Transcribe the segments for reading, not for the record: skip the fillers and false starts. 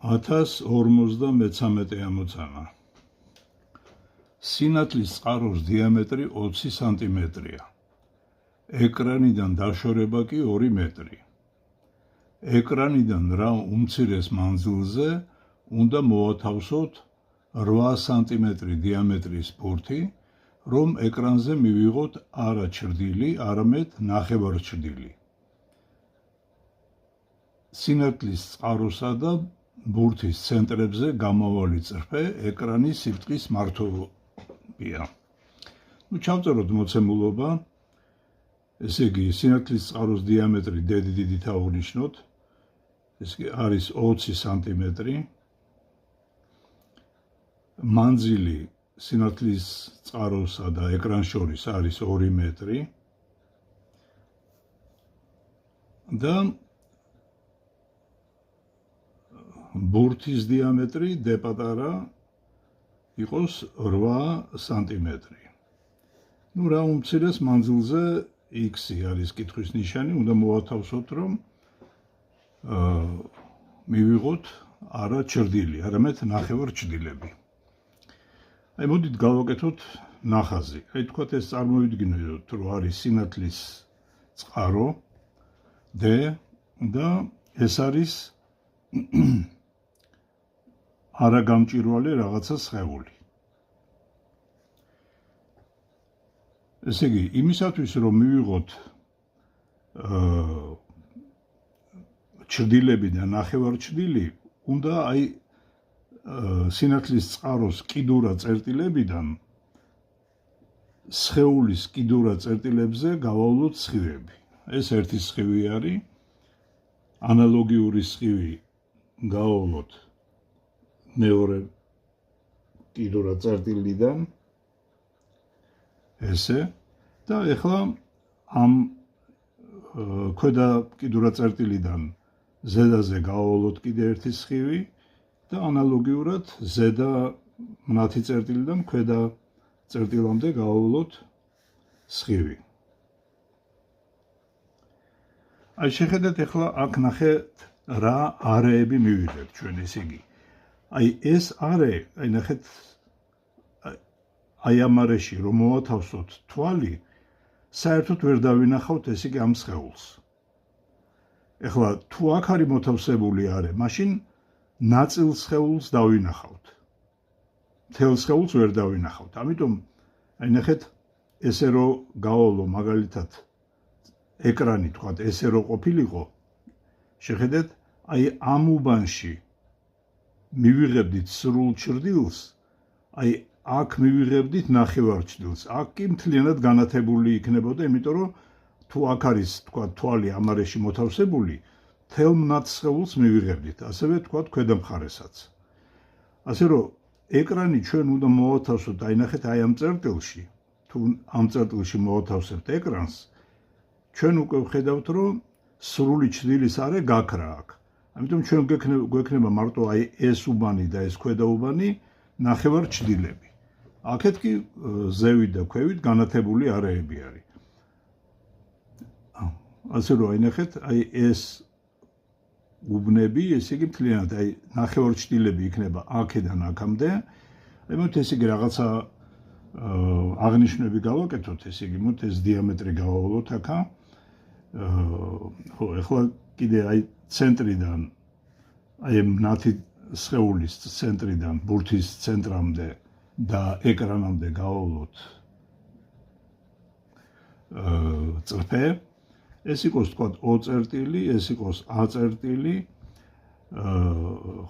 1053 მოცანა. სინათლის წყაროს დიამეტრი 20 სანტიმეტრია. ეკრანიდან დაშორება კი 2 მეტრი. ეკრანიდან რა უმცირეს მანძილზე უნდა მოვათავსოთ 8 სანტიმეტრი დიამეტრის ბურთი, რომ ეკრანზე მივიღოთ არა ჩრდილი, არამედ ნახევარჩრდილი. სინათლის წყაროსა და ბურთის ცენტრებზე გამავალი წრფე ეკრანის სიბრტყის მართვია. ჩავწეროთ მოცემულობა. ესე იგი, სინათლის წყაროს დიამეტრი დიდით ავღნიშნოთ. ეს არის 20 სანტიმეტრი. მანძილი სინათლის წყაროსა და ეკრანს შორის არის 2 მეტრი. და ბურთის დიამეტრი დეპატარა იყოს 8 სანტიმეტრი. რა უმცირეს მანძილზე x არის კითხვის ნიშანი, უნდა მოვათავსოთ, რომ მივიღოთ არა ჩრდილი, არამედ ნახევარჩრდილები. მოდით გავაკეთოთ ნახაზი. თქვათ ეს წარმოვიდგინოთ, რომ არის სინათლის წყარო D და ეს არის არაგამჭვირვალე რაღაცა სხეული. ესე იგი, იმისათვის რომ მივიღოთ ჩრდილები და ნახევარჩრდილი, უნდა სინათლის წყაროს კიდურა წერტილებიდან სხეულის კიდურა წერტილებზე გავავლოთ სხივები. ეს ერთი სხივი არის, ანალოგიური სხივი გავავლოთ მეორე კიდურა წერტილიდან, ესე და ეხლა ამ ქვედა კიდურა წერტილიდან ზედაზე გავავლოთ კიდე ერთი სხივი და ანალოგიურად ზედა მნათი წერტილიდან ქვედა წერტილამდე გავავლოთ სხივი. შეხედეთ ეხლა აქ ნახეთ რა არეები მივიღებთ ჩვენ, ესე იგი. ეს არე, ნახეთ ამ არეში რომ მოვათავსოთ თვალი, საერთოდ ვერ დავინახავთ ესე იგი ამ სხეულს. ეხლა თუ აქ არის მოთავსებული არე, მაშინ ნაწილ სხეულს დავინახავთ. მთელ სხეულს ვერ დავინახავთ. ამიტომ ნახეთ ესე რომ გავავლო მაგალითად ეკრანი, თქვათ ესე რომ ყოფილიყო, შეხედეთ, ამ უბანში მივიღებდით სრულ ჩრდილს, აქ მივიღებდით ნახევარჩრდილს. აქ კი მთლიანად განათებული იქნებოდა, იმიტომ რომ თუ აქ არის, თქვათ, თვალი ამ არეში მოთავსებული, მთელ მნათ სხეულს მივიღებდით, ასევე თქვათ ქვედა მხარესაც. ასე რომ ეკრანი ჩვენ უნდა მოვათავსოთ, ნახეთ ამ წერტილში, თუ ამ წერტილში მოვათავსებთ ეკრანს, ჩვენ უკვე ვხედავთ, რომ სრული ჩრდილის არე გაქრა აქ. ამიტომ ჩვენ გვექნება მარტო ეს უბანი და ეს ქვედა უბანი ნახევარჩრდილები. აქეთ კი ზევით და ქვევით განათებული არეები არის. ასე რომ ნახეთ, ეს უბნები, ესე იგი მთლიანად ნახევარჩრდილები იქნება აქედან აქამდე. მოდით ესე იგი რაღაცა აღნიშვნები გავაკეთოთ, ესე იგი მოდით ეს დიამეტრი გავავლოთ აქა. ხო, ეხლა კიდე ცენტრიდან, მნათი სხეულის ცენტრიდან ბურთის ცენტრამდე და ეკრანამდე გავავლოთ წრფე. ეს იყოს, თქვათ, O წერტილი, ეს იყოს A წერტილი.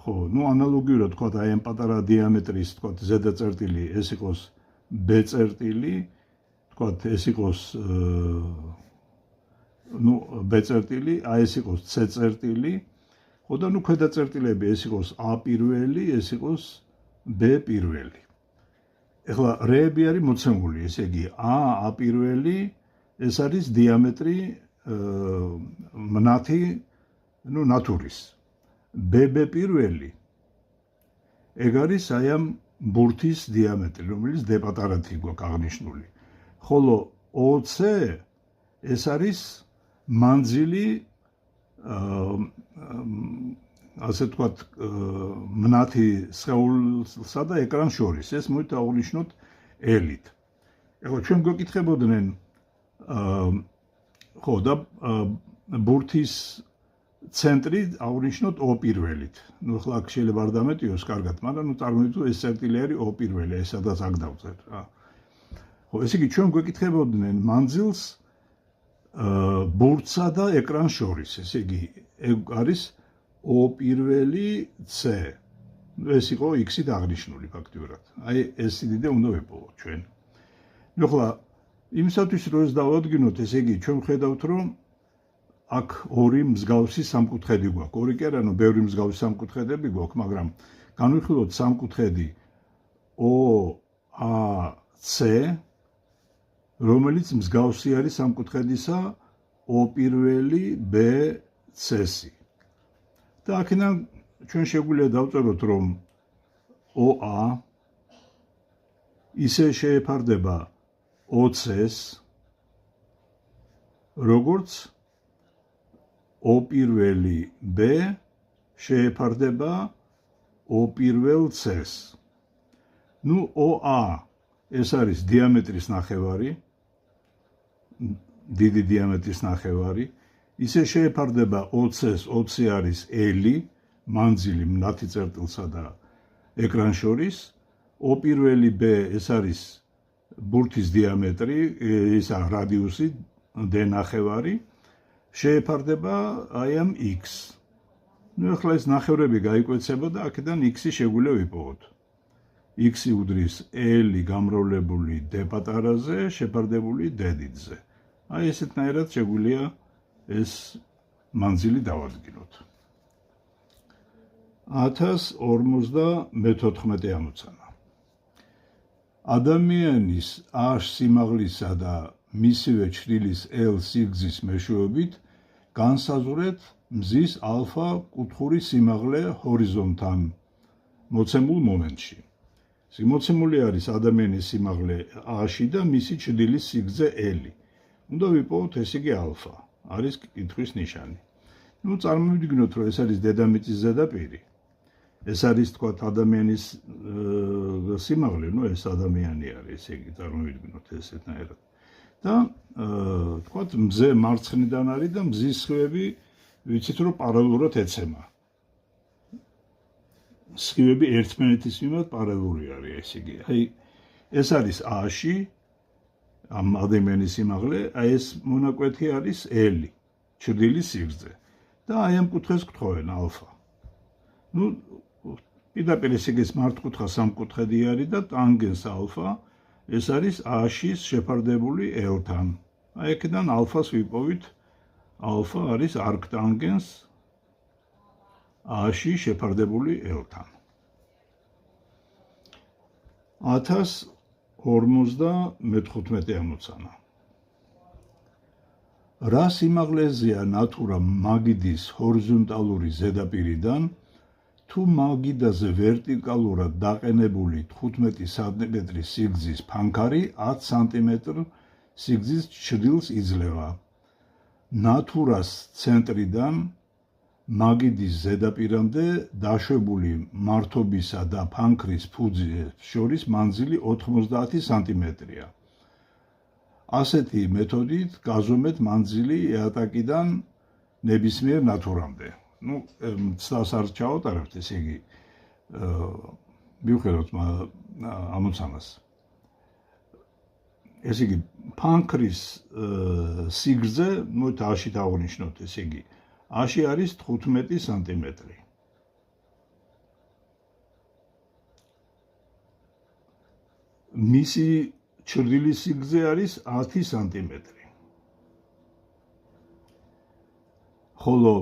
ხო, ანალოგიურად, თქვათ, ამ პატარა დიამეტრის, თქვათ, ზედა წერტილი, ეს იყოს B წერტილი, თქვათ, ეს იყოს B წერტილი, ეს იყოს C წერტილი. ხო და ქვედა წერტილები, ეს იყოს A პირველი, ეს იყოს B პირველი. ეხლა რეები არის მოცემული, ესე იგი A პირველი, ეს არის დიამეტრი მნათი, ნათურის. BB პირველი, ეგ არის ამ ბურთის დიამეტრი, რომელიც დეპატარათი გვაქვს აღნიშნული. ხოლო OC ეს არის მანძილი ასე ვთქვათ, მნათი სხეულსა და ეკრანს შორის. ეს მოით აღვნიშნოთ ელით. ეხლა ჩვენ გვეკითხებოდნენ ხო და ბურთის ცენტრი აღვნიშნოთ O პირველით. ნუ ახლა აქ შეიძლება არ დამეტიოს კარგად, მაგრამ წარმოვიდგინოთ ეს წერტილი არის O პირველი, ეს სადაც აქ დავწერთ რა. ხო, ესე იგი ჩვენ გვეკითხებოდნენ მანძილს ბურთსა და ეკრანს შორის. ესე იგი არის O პირველი C. ეს იყო X-ით აღნიშნული ფაქტიურად. აი ეს სიდიდე უნდა ვიპოვოთ ჩვენ. ნუ ახლა იმისათვის რომ ეს დავადგინოთ, ესე იგი ჩვენ ხედავთ რომ აქ ორი მსგავსი სამკუთხედი გვაქვს. ორი კი არა, ნუ ბევრი მსგავსი სამკუთხედები გვაქვს, მაგრამ განვიხილოთ სამკუთხედი OAC, რომელიც მსგავსი არის სამკუთხედისა O პირველი BC-ი. და აქედან ჩვენ შეგვიძლია დავწეროთ რომ OA ისე შეეფარდება OC-ს, როგორც O პირველი B შეეფარდება O პირველ C-ს. ნუ OA ეს არის დიამეტრის ნახევარი, დიდი დიამეტრის ნახევარი, ისე შეეფარდება OC-ს, OC არის L, მანძილი მნათი წერტილსა და ეკრანს შორის, O პირველი B ეს არის ბურთის დიამეტრი, ისა რადიუსი D ნახევარი, შეეფარდება აი ამ X. ნუ ახლა ეს ნახევრები გაიკვეცება და აქედან X-ი შეგვიძლია ვიპოვოთ. X-ი უდრის L გამრავლებული D პატარაზე, შეფარდებული D დიდზე. აი ესეთნაირად შეგვიძლია ეს მანძილი დავადგინოთ. 1054 ამოცანა. ადამიანის A სიმაღლისა და მისივე ჩრდილის L სიგრძის მეშვეობით განსაზღვრეთ მზის ალფა კუთხური სიმაღლე ჰორიზონტთან მოცემულ მომენტში. მოცემული არის ადამიანის სიმაღლე A-ში და მისი ჩრდილის სიგრძე L. უნდა ვიპოვოთ ეს იგი ალფა. არის კითხვის ნიშანი. ნუ წარმოვიდგინოთ, რომ ეს არის დედამიწის ზედაპირი. ეს არის თქვათ ადამიანის სიმაღლე, ნუ ეს ადამიანი არის, ესე იგი წარმოვიდგინოთ ესეთნაირად. და თქვათ მზე მარცხნიდან არის და მზის სხივები ვიცით რომ პარალელურად ეცემა. სხივები ერთმანეთის მიმართ პარალელური არის, ესე იგი. აი ეს არის A-ში ამ ადამიანის სიმაღლე, აი ეს მონაკვეთი არის L, ჩრდილის სიგრძე. და აი ამ კუთხეს გთხოვენ ალფა. ნუ პირდაპირ ესე იგი მართკუთხა სამკუთხედი არის და ტანგენს ალფა ეს არის A-ში შეფარდებული L-თან. აი აქედან ალფას ვიპოვით. ალფა არის არქტანგენს A-ში შეფარდებული L-თან. 1055 ამოცანა. რა სიმაღლეზეა ნატურა მაგიდის ჰორიზონტალური ზედაპირიდან თუ მაგიდაზე ვერტიკალურად დაყენებული 15 სანტიმეტრის სიგრძის ფანქარი 10 სანტიმეტრ სიგრძის ჩრდილს იძლევა. ნატურას ცენტრიდან მაგიდის ზედაპირამდე დაშვებული მართობისა და ფანქრის ფუძის შორის მანძილი 90 სანტიმეტრია. ასეთი მეთოდით გაზომეთ მანძილი ეატაკიდან ნებისმიერ ნატურამდე. ნუ ცდას არ ჩავატარებთ, ესე იგი მივხედოთ ამოცანას. ესე იგი ფანქრის სიგრძე, ნუ A-ში დავნიშნოთ, ესე იგი A-ში არის 15 სანტიმეტრი. მისი ჩრდილის სიგრძე არის 10 სანტიმეტრი. ხოლო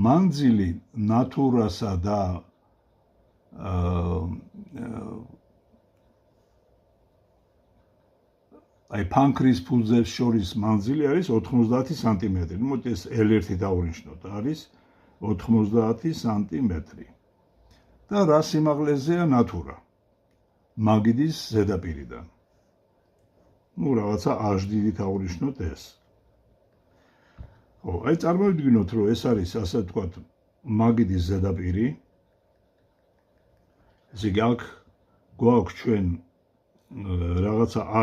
მანძილი ნატურასა და აი ფანქრის ფუძეს შორის მანძილი არის 90 სანტიმეტრი. ნუ მოდი ეს L1 დავნიშნოთ, არის 90 სანტიმეტრი. და რა სიმაღლეზეა ნატურა მაგიდის ზედაპირიდან. ნუ რაღაცა H-ით დავნიშნოთ ეს. ხო, აი წარმოვიდგინოთ, რომ ეს არის ასე ვთქვათ მაგიდის ზედაპირი. ესე იგი აქ გვაქვს ჩვენ რაღაცა h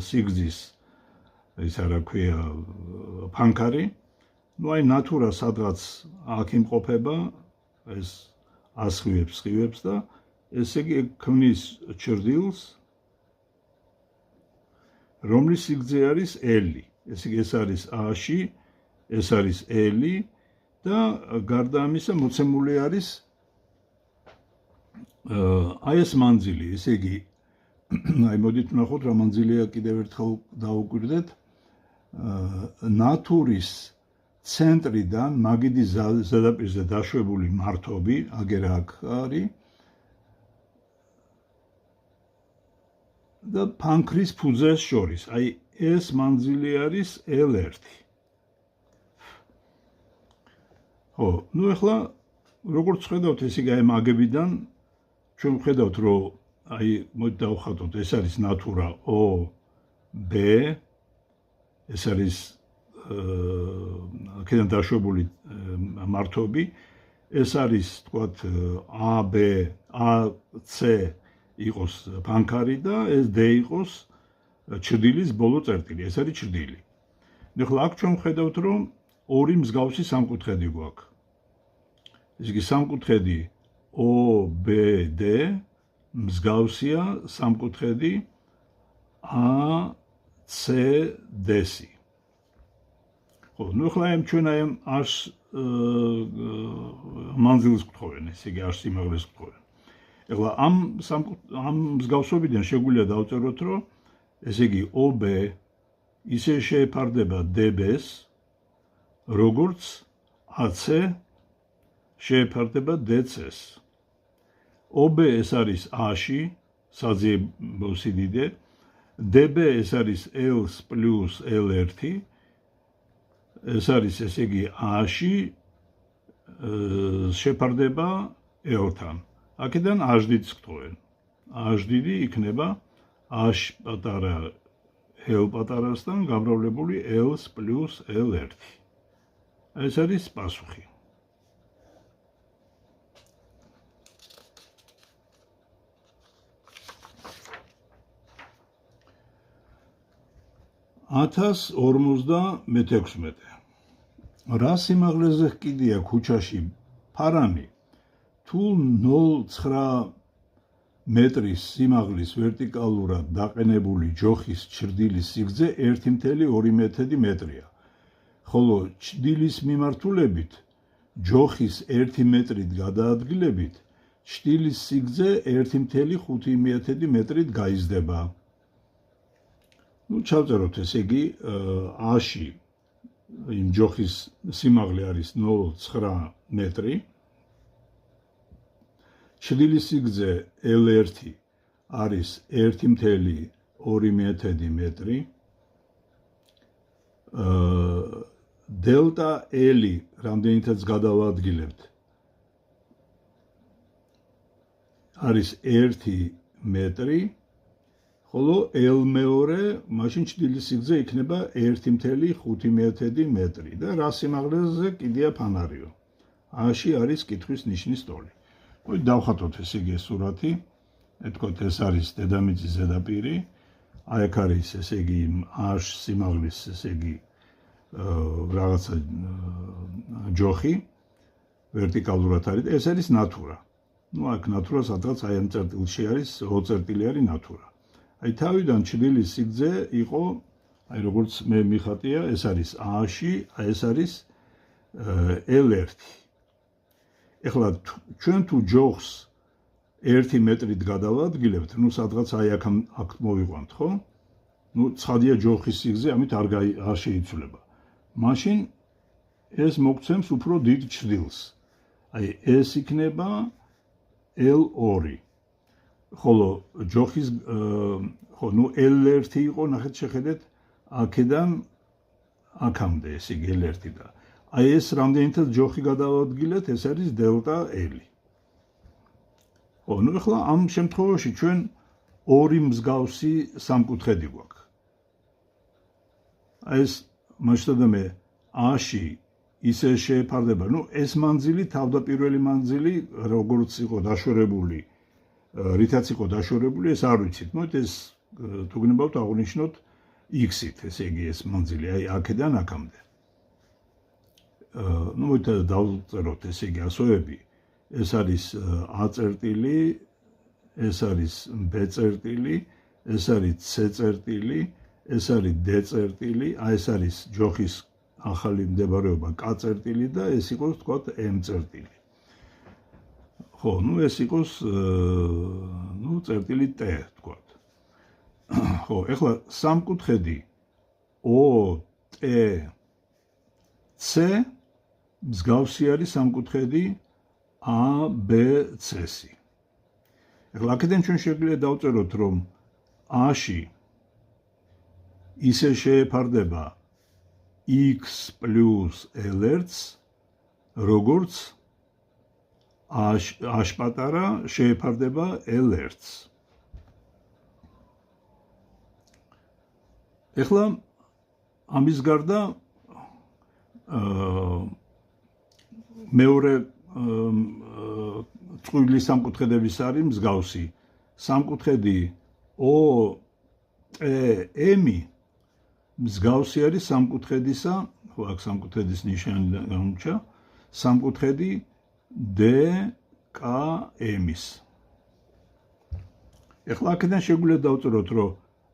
სიგრძის ისა რა ქვია ფანქარი. ნუ აი ნატურა სადღაც აქ იმყოფება ეს ასხივებს და ესე იგი ქმნის ჭრდილს რომლის სიგრძე არის L. ესე იგი ეს არის A-ში, ეს არის L და გარდა ამისა მოცემული არის აი ეს მანძილი. ესე იგი აი მოდით ვნახოთ რა მანძილია კიდევ ერთხელ დავუკვირდეთ. ნატურის ცენტრიდან მაგიდის ზედაპირზე დაშვებული მართობი, აგერ აქ არის და ფანქრის ფუძეს შორის. აი ეს მანძილი არის L1. ხო, ნუ ახლა როგორც ხედავთ, ესე იგი აი მაგებიდან ჩვენ ხედავთ, რომ აი მოდი დავხატოთ, ეს არის ნატურა OB, ეს არის აქედან დაშვებული მართობი, ეს არის თქვათ AB, AC იყოს ფანქარი და ეს D იყოს ჭრდილის ბოლო წერტილი, ეს არის ჭრდილი. ახლა აქ ჩვენ ხედავთ, რომ ორი მსგავსი სამკუთხედი გვაქვს. ესე იგი სამკუთხედი OBD მსგავსია სამკუთხედი ACD-ში. ხო, ნუ ახლა ჩვენ აი h მანძილს გვთხოვენ, ესე იგი h სიმაღლეს გვთხოვენ. ახლა ამ მსგავსობიდან შეგვიძლია დავწეროთ, რომ ესე იგი OB ისე შეეფარდება DB-ს, როგორც AC შეეფარდება DC-ს. OB ეს არის A-ში, საძიებო სიდიდე, DB ეს არის L პლუს L1, ეს არის ესე იგი A-ში შეფარდება L-თან. აქედან H-ს გთხოვენ. H იქნება H პატარა L პატარასთან გამრავლებული L პლუს L1. ეს არის პასუხი. ათას 56. რა სიმაღლეზე ჰკიდია ქუჩაში ფარანი თუ 0.9 მეტრის სიმაღლის ვერტიკალურად დაყენებული ჯოხის ჭრდილის სიგრძე 1.2 მეტრია, ხოლო ჭრდილის მიმართულებით ჯოხის 1 მეტრით გადაადგილებით ჭრდილის სიგრძე 1.5 მეტრით გაიზრდება. ნუ ჩავწეროთ, ესე იგი A-ში იმ ჯოხის სიმაღლე არის 0.9 მეტრი. ჭრდილის სიგრძე L1 არის 1.2 მეტრი. დელტა L რამდენითაც გადავადგილებთ არის 1 მეტრი, ხოლო L მეორე მაშინ ჭრდილის სიგრძე იქნება 1.5 მეტრი და რა სიმაღლეზე კიდია ფანარიო. A-ში არის კითხვის ნიშნის ტოლი. მოდი დავხატოთ ესე იგი სურათი. ეთქვათ ეს არის დედამიწის ზედაპირი. აი აქ არის ესე იგი H სიმაღლის ესე იგი რაღაცა ჯოხი ვერტიკალურად არის. ეს არის ნატურა. ნუ აქ ნატურა სადღაც აი ამ წერტილში არის, O წერტილი არის ნატურა. აი თავიდან ჭრდილის სიგრძე იყო, აი როგორც მე მიხატია, ეს არის A-ში, აი ეს არის L1. ეხლა ჩვენ თუ ჯოხს 1 მეტრით გადავადგილებთ, ნუ სადღაც აი აქ მოვიყვანთ, ხო? ნუ ცხადია ჯოხის სიგრძე, ამით არ შეიცვლება. მაშინ ეს მოგცემს უფრო დიდ ჭრდილს. აი ეს იქნება L2. ხოლო ჯოხის ხო, ნუ L1 იყო, ნახეთ შეხედეთ, აქედან აქამდე, ესე იგი L1 და აი ეს რამდენითაც ჯოხი გადავადგილეთ, ეს არის დელტა L. ხო, ნუ ახლა ამ შემთხვევაში ჩვენ ორი მსგავსი სამკუთხედი გვაქვს. აი ეს მასშტაბი A-ში ისე შეეფარდება. ეს მანძილი თავდაპირველი მანძილი როგორც იყო დაშორებული, რითაც იყო დაშორებული, ეს არ ვიცით. მოდით ეს თუ გნებავთ აღნიშნოთ x-ით, ესე იგი ეს მანძილი, აი აქედან აქამდე. მოდით დავწეროთ ესე იგი ასოები. ეს არის a წერტილი, ეს არის b წერტილი, ეს არის c წერტილი, ეს არის d წერტილი, ეს არის ჯოხის ახალი მდებარეობა k წერტილი და ეს იყოს თქვათ m წერტილი. ხო, ეს იყოს წერტილი t თქვათ. ხო, ეხლა სამკუთხედი OTC მსგავსი არის სამკუთხედი ABC-ში. ეხლა აქედან ჩვენ შეგვიძლია დავწეროთ, რომ A-ში ისე შეეფარდება x plus l-ს, როგორც A პატარა შეეფარდება l-ს. ეხლა ამის გარდა მეორე წყვილი სამკუთხედების არის მსგავსი. სამკუთხედი OTM მსგავსი არის სამკუთხედისა, ხო აქ სამკუთხედის ნიშანი გამორჩა, სამკუთხედი DKM-ის. ეხლა აქედან შეგვიძლია დავწეროთ, რომ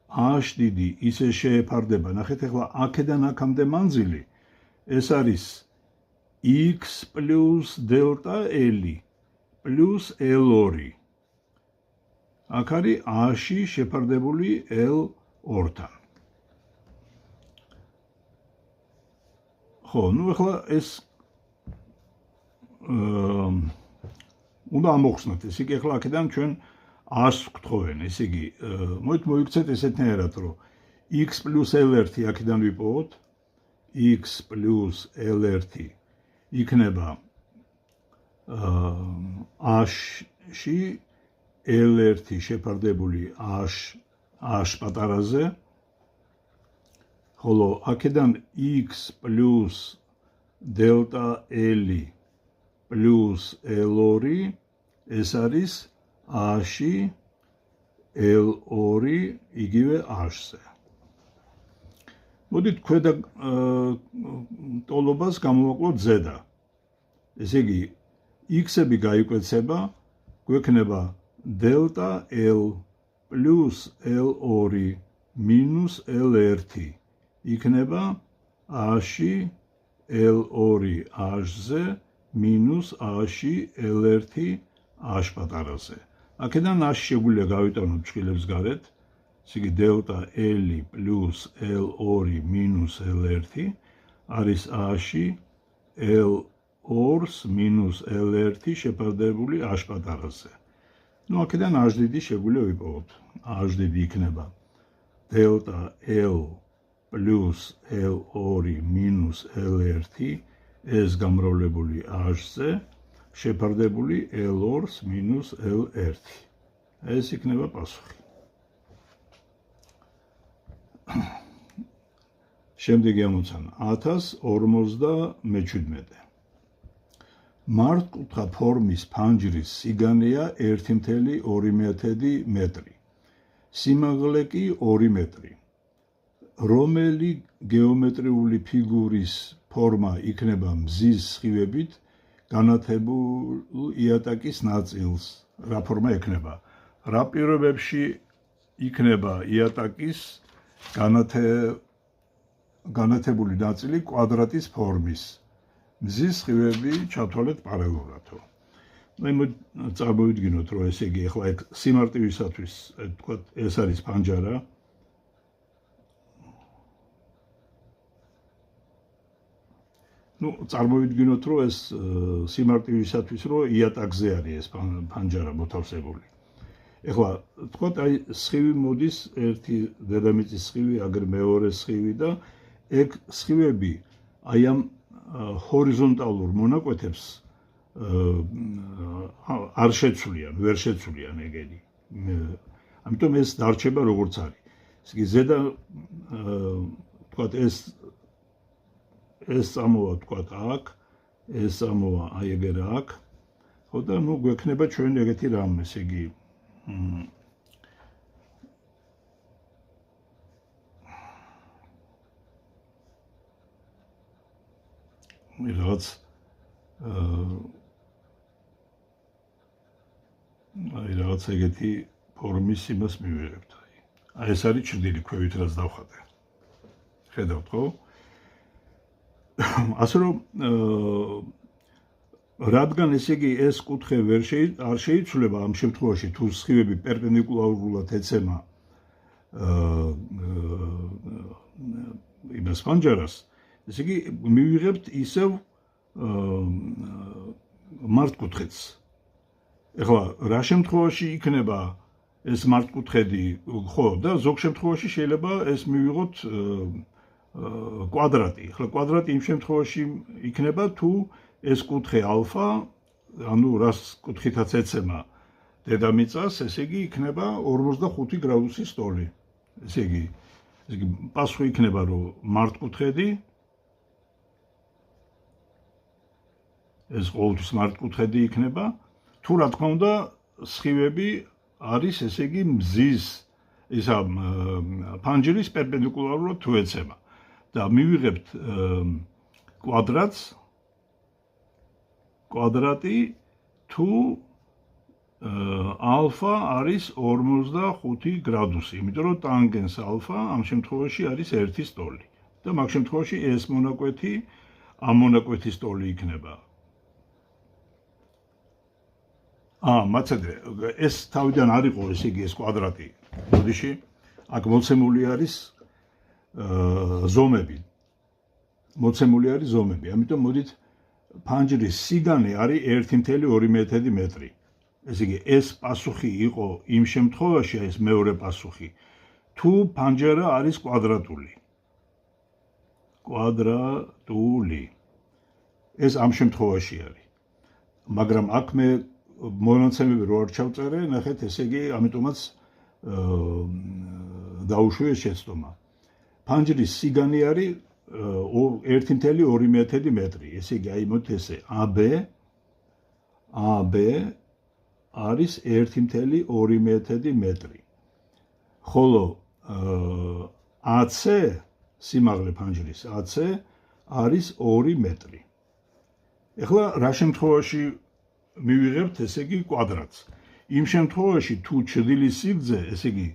A-ში დიდი ისე შეეფარდება, ნახეთ ეხლა აქედან აქამდე მანძილი, ეს არის x plus delta L plus L2. აქ არის A-ში შეფარდებული L2-თან. ხო, ეხლა ეს უნდა ამოხსნათ, ესე იგი ეხლა აქედან ჩვენ A-ს ვკთხოვენ, ესე იგი მოდით მოიქცეთ ესეთნაირად, რომ x plus L1 აქედან ვიპოვოთ, x plus L1 იქნება A-ში L1 შეფარდებული A-ში პატარაზე, ხოლო აქედან x plus delta L plus L2 ეს არის A-ში L2 იგივე A-ზე. მოდით ქვედა ტოლობას გამოვაკლოთ ზედა. ესე იგი x-ები გაიკვეცება, გვექნება delta L plus L2 minus L1 იქნება A-ში L2 A-ზე minus A-ში L1 A-ში პატარაზე. აქედან A-ში შეგვიძლია გავიტანოთ წყილებს გარეთ. ესე იგი delta L plus L2 minus L1 არის A-ში L2 minus L1 შეფარდებული A-ში პატარაზე. აქედან A-ში დიდი შეგვიძლია ვიპოვოთ. A-ში დიდი იქნება delta L plus L2 minus L1 ეს გამრავლებული A-ზე შეფარდებული L2 minus L1. ეს იქნება პასუხი. შემდეგი ამოცანა 1057. მართკუთხა ფორმის ფანჯრის სიგანეა 1.2 მეტრი. სიმაღლე კი 2 მეტრი. რომელი გეომეტრიული ფიგურის ფორმა იქნება მზის სხივებით განათებულ იატაკის ნაწილს? რა ფორმა ექნება? რა პირობებში იქნება იატაკის განათებული ნაწილი კვადრატის ფორმის? მზის სხივები ჩავთვალეთ პარალელურადო. წარმოვიდგინოთ, რომ ესე იგი ახლა ეგ სიმარტივისათვის თქვა ეს არის ფანჯარა. წარმოვიდგინოთ, რომ ეს სიმარტივისათვის რომ იატაკზე არის ეს ფანჯარა მოთავსებული. ეხლა თქვა აი სხივი მოდის, ერთი დედამიწის სხივი, აგერ მეორე სხივი და ეგ სხივები აი ამ ჰორიზონტალურ მონაკვეთებს არ შეცვლიან, ვერ შეცვლიან ეგენი. ამიტომ ეს დარჩება როგორც არის. ესე იგი ზედა თქვა ეს წამოვა თქვათ აქ, ეს წამოვა აი ეგერ აქ, ხო და ნუ გვექნება ჩვენ ეგეთი რამე, ესე იგი რაღაც აი რაღაც ეგეთი ფორმის იმას მივიღებთ. აი ეს არის ჭრილი ქვევით რაც დავხატე. ხედავთ ხო? ასე რომ რადგან ესე იგი ეს კუთხე არ შეიცვლება ამ შემთხვევაში თუ სხივები პერპენდიკულარულად ეცემა იმას ფანჯარას, ესე იგი მივიღებთ ისევ მართკუთხედს. ეხლა რა შემთხვევაში იქნება ეს მართკუთხედი, ხო და ზოგ შემთხვევაში შეიძლება ეს მივიღოთ კვადრატი. ეხლა კვადრატი იმ შემთხვევაში იქნება თუ ეს კუთხე ალფა, ანუ რას კუთხითაც ეცემა დედამიწას, ესე იგი იქნება 45 გრადუსის სტოლი. ესე იგი პასუხი იქნება რომ მართკუთხედი ეს ყოველთვის მართკუთხედი იქნება, თუ რა თქმა უნდა სხივები არის ესე იგი მზის ისა ფანჯრის პერპენდიკულარულად თუ ეცემა და მივიღებთ კვადრატი თუ ალფა არის 45 გრადუსი, იმიტომ რომ ტანგენს ალფა ამ შემთხვევაში არის 1 სტოლი და მაგ შემთხვევაში ეს მონაკვეთი ამ მონაკვეთის სტოლი იქნება. მაცადე, ეს თავიდან არ იყო, ესე იგი ეს კვადრატი. ბოდიში, აქ მოცემული არის ზომები. ამიტომ მოდით ფანჯრის სიგანე არის 1.2 მეტრი. ესე იგი, ეს პასუხი იყო იმ შემთხვევაში, ეს მეორე პასუხი, თუ ფანჯარა არის კვადრატული. ეს ამ შემთხვევაში არის. მაგრამ აქ მე მონაცემები რო არ ჩავწერე, ნახეთ, ესე იგი, ამიტომაც დაუშვია შეცდომა. ფანჯრის სიგანი არის 1.2 მეტრი. ესე იგი, აი მოდით ესე AB არის 1.2 მეტრი. ხოლო AC სიმაღლე ფანჯრის AC არის 2 მეტრი. ეხლა რა შემთხვევაში მივიღებთ ესე იგი კვადრატს. იმ შემთხვევაში თუ ჭრილის სიგრძე, ესე იგი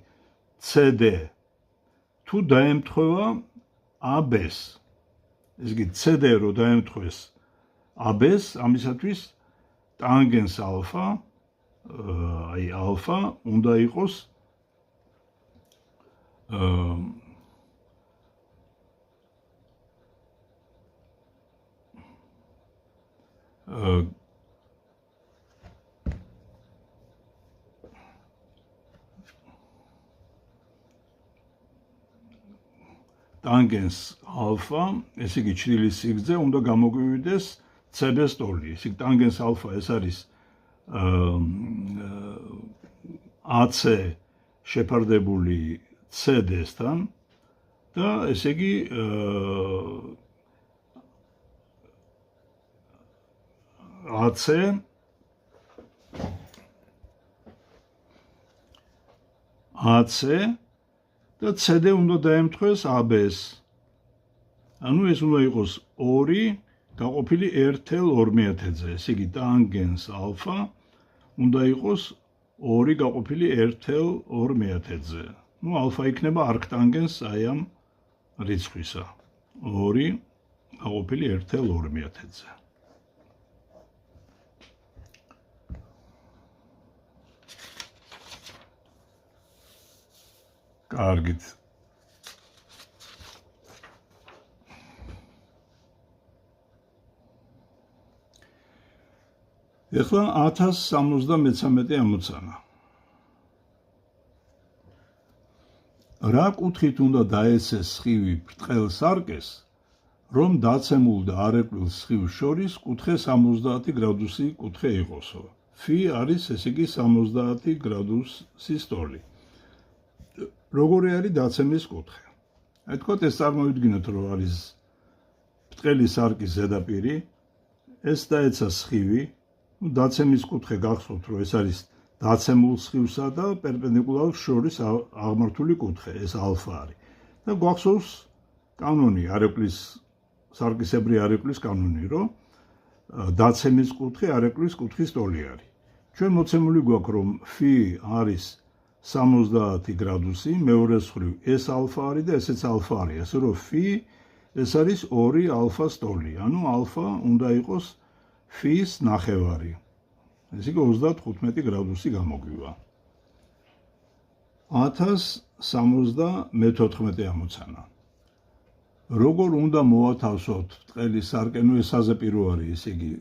CD თუ დაემთხვევა AB-ს. ესე იგი CD რო დაემთხვეს AB-ს, ამისათვის ტანგენს ალფა, აი ალფა უნდა იყოს ტანგენს ალფა, ესე იგი ჭრილის სიგრძე უნდა გამოგვივიდეს CD სტოლი. ესე იგი ტანგენს ალფა ეს არის AC შეფარდებული CD-სთან და ესე იგი AC და CD უნდა დაემთხვეს AB-ს. ანუ ეს უნდა იყოს 2 გაყოფილი 1/2-ზე. ესე იგი ტანგენს ალფა უნდა იყოს 2 გაყოფილი 1/2-ზე. ნუ ალფა იქნება არქტანგენს აი ამ რიცხვისა. 2 გაყოფილი 1/2-ზე. კარგით. ეხლა 1073 ამოცანა. რა კუთხით უნდა დაეცეს სხივი ბრტყელ სარკეს, რომ დაცემულ და არეკვდილ სხივს შორის კუთხე 70 გრადუსი კუთხე იყოსო. φ არის ესე იგი 70 გრადუსი სტოლი. როგორი არის დაცემის კუთხე? აი თქვათ ეს წარმოვიდგინოთ, რომ არის ბრტყელი სარკის ზედაპირი, ეს დაეცა სხივი, დაცემის კუთხე გახსოვთ, რომ ეს არის დაცემულ სხივსა და პერპენდიკულარს შორის აღმართული კუთხე, ეს ალფა არის. და გვახსოვს კანონი, არეკლის სარკისებრი არეკლის კანონი, რომ დაცემის კუთხე არეკლის კუთხის ტოლი არის. ჩვენ მოცემული გვაქვს, რომ φ არის 70 გრადუსი, მეორე მხრივ ეს ალფა არის და ესეც ალფა არის, ასე რომ φ ეს არის 2 ალფას ტოლი, ანუ ალფა უნდა იყოს φ-ის ნახევარი. ეს იგი 35 გრადუსი გამოგვივა. 1074 ამოცანა. როგორ უნდა მოვათავსოთ ბრტყელი სარკე, ეს საზეპირო არის, ესე იგი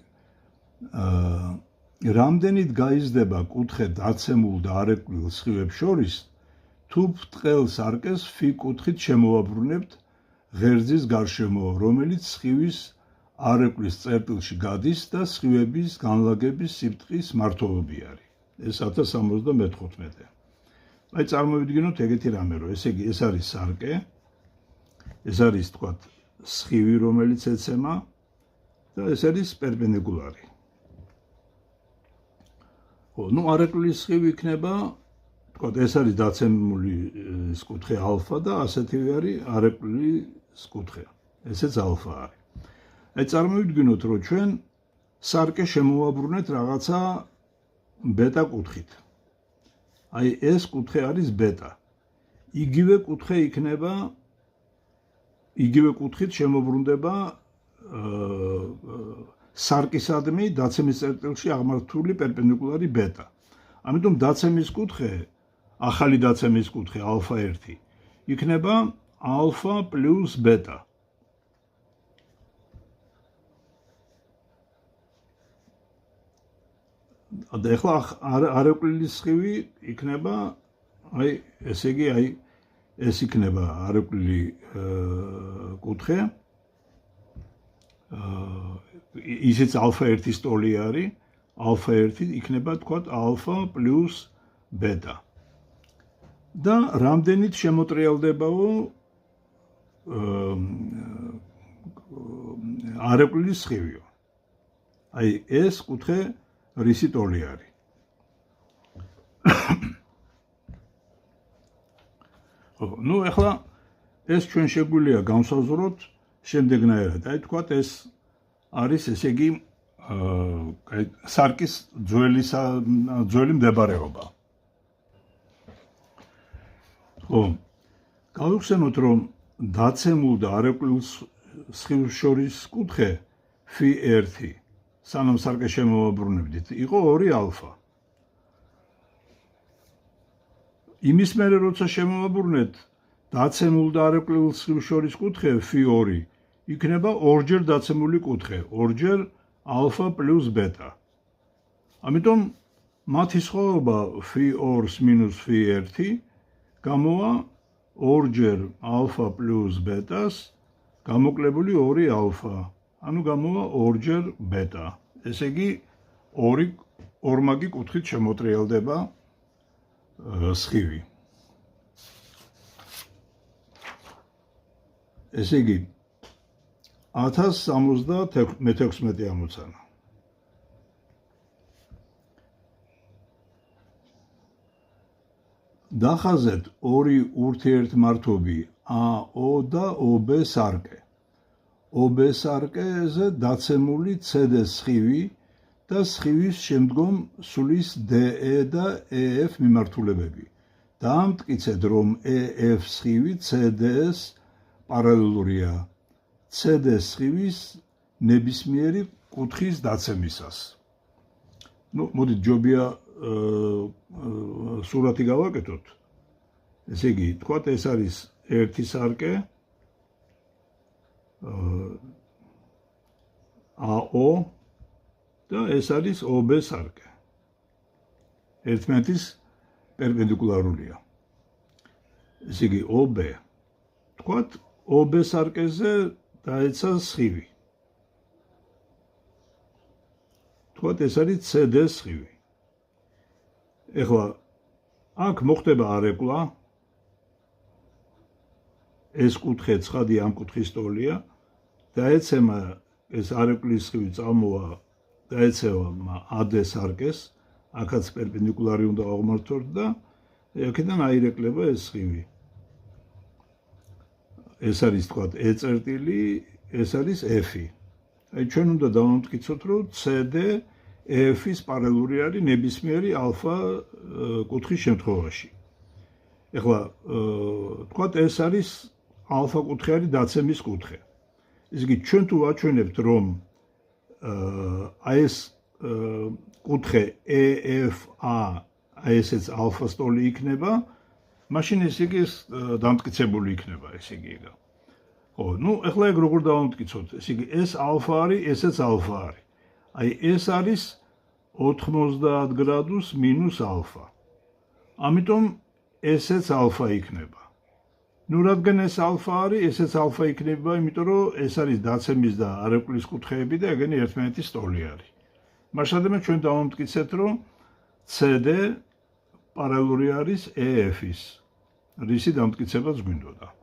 რამდენით გაიზრდება კუთხე დაცემულ და არეკლილ სხივებს შორის, თუ ბრტყელ სარკეს φ კუთხით შემოვაბრუნებთ ღერძის გარშემო, რომელიც სხივის არეკლის წერტილში გადის და სხივების განლაგების სიბრტყის მართողები არის. ეს 1074. აი წარმოვიდგინოთ ეგეთი რამე, რომ ესე იგი ეს არის სარკე, ეს არის თქვათ სხივი, რომელიც ეცემა და ეს არის პერპენდიკულარი. ნუ არეკლის სხივი იქნება, თქვათ ეს არის დაცემული კუთხე ალფა და ასეთივე არის არეკლის კუთხე. ესეც ალფა არის. აი წარმოვიდგინოთ, რომ ჩვენ სარკე შემოვაბრუნეთ რაღაცა ბეტა კუთხით. აი ეს კუთხე არის ბეტა. იგივე კუთხე იქნება, იგივე კუთხით შემოbrunდება სარკისადმი დაცემის წერტილში აღმართული პერპენდიკულარი ბეტა. ამიტომ დაცემის კუთხე, ახალი დაცემის კუთხე ალფა 1 იქნება ალფა პლუს ბეტა. და ეხლა არეკლის სხივი იქნება, აი ესე იგი, აი ეს იქნება არეკლილი კუთხე, ისიც ალფა 1-ის ტოლი არის, ალფა 1 იქნება თქვათ ალფა პლუს ბეტა. და რამდენით შემოტრიალდებაო არეკლის სხივიო. აი ეს კუთხე რისი ტოლი არის. ნუ ეხლა ეს ჩვენ შეგვიძლია გავსაზღვროთ შემდეგნაირად. აი თქვათ ეს არის ესე იგი სარკის ძველი მდებარეობა. ხო, გავიხსენოთ, რომ დაცემულ და არეკლილ სხივს შორის კუთხე φ1 სანამ სარკე შემოვაბრუნებდით, იყო 2 ალფა. იმის მერე როცა შემოვაბრუნეთ დაცემულ და არეკლილ სხივს შორის კუთხე φ2 იქნება ორჯერ დაცემული კუთხე, ორჯერ ალფა პლუს ბეტა. ამიტომ მათი სხვაობა φ2 მინუს φ1 გამოვა ორჯერ ალფა პლუს ბეტას გამოკლებული 2 ალფა. ანუ გამოვა ორჯერ ბეტა. ესე იგი ორმაგი კუთხით შემოტრიალდება სხივი. ესე იგი 1076 ამოცანა. დახაზეთ ორი ურთიერთმართობი AO და OB სარკე. OB სარკეზე დაცემული CD სხივი და სხივის შემდგომ სulis DE და EF მიმართულებები. დაამტკიცეთ, რომ EF სხივი CD-ს პარალელურია CD სხივის ნებისმიერი კუთხის დაცემისას. ნუ მოდით ჯობია სურათი გავაკეთოთ. ესე იგი, თქვათ ეს არის ერთი სარკე AO და ეს არის OB სარკე. ერთმანეთის პერპენდიკულარულია. ესე იგი, OB. თქვათ OB სარკეზე დაეცა სხივი. თქვათ ეს არის CD სხივი. ეხლა აქ მოხდება არეკლა, ეს კუთხე ცხადი ამ კუთხის ტოლია დაეცემა ეს არეკვლის სხივი წამოვა დაეცევა AD სარკეს, აქაც პერპენდიკულარი უნდა აღმართოთ და აქედან აირეკლება ეს სხივი. ეს არის თქვათ E წერტილი, ეს არის F-ი. აი ჩვენ უნდა დავამტკიცოთ, რომ CD EF-ის პარალელური არის ნებისმიერი ალფა კუთხის შემთხვევაში. ეხლა თქვათ ეს არის ალფა კუთხე არის დაცემის კუთხე. ისე იგი ჩვენ თუ ვაჩვენებთ, რომ აი ეს კუთხე EFA აი ესეც ალფა სტოლი იქნება, მაშინ ესე იგი დამტკიცებული იქნება, ესე იგი. ხო, ნუ ეხლა ეგ როგორ დავამტკიცოთ? ესე იგი ეს ალფა არის, ესეც ალფა არის. აი ეს არის 90 გრადუს მინუს ალფა. ამიტომ ესეც ალფა იქნება. ნუ რადგან ეს ალფა არის, ესეც ალფა იქნება, იმიტომ რომ ეს არის დაცემის და არეკვლის კუთხეები და ეგენი ერთმანეთის სტოლი არის. მაშადმე ჩვენ დავამტკიცეთ, რომ CD პარალელური არის EF-ის. რისი დამტკიცებაც გვინდოდა.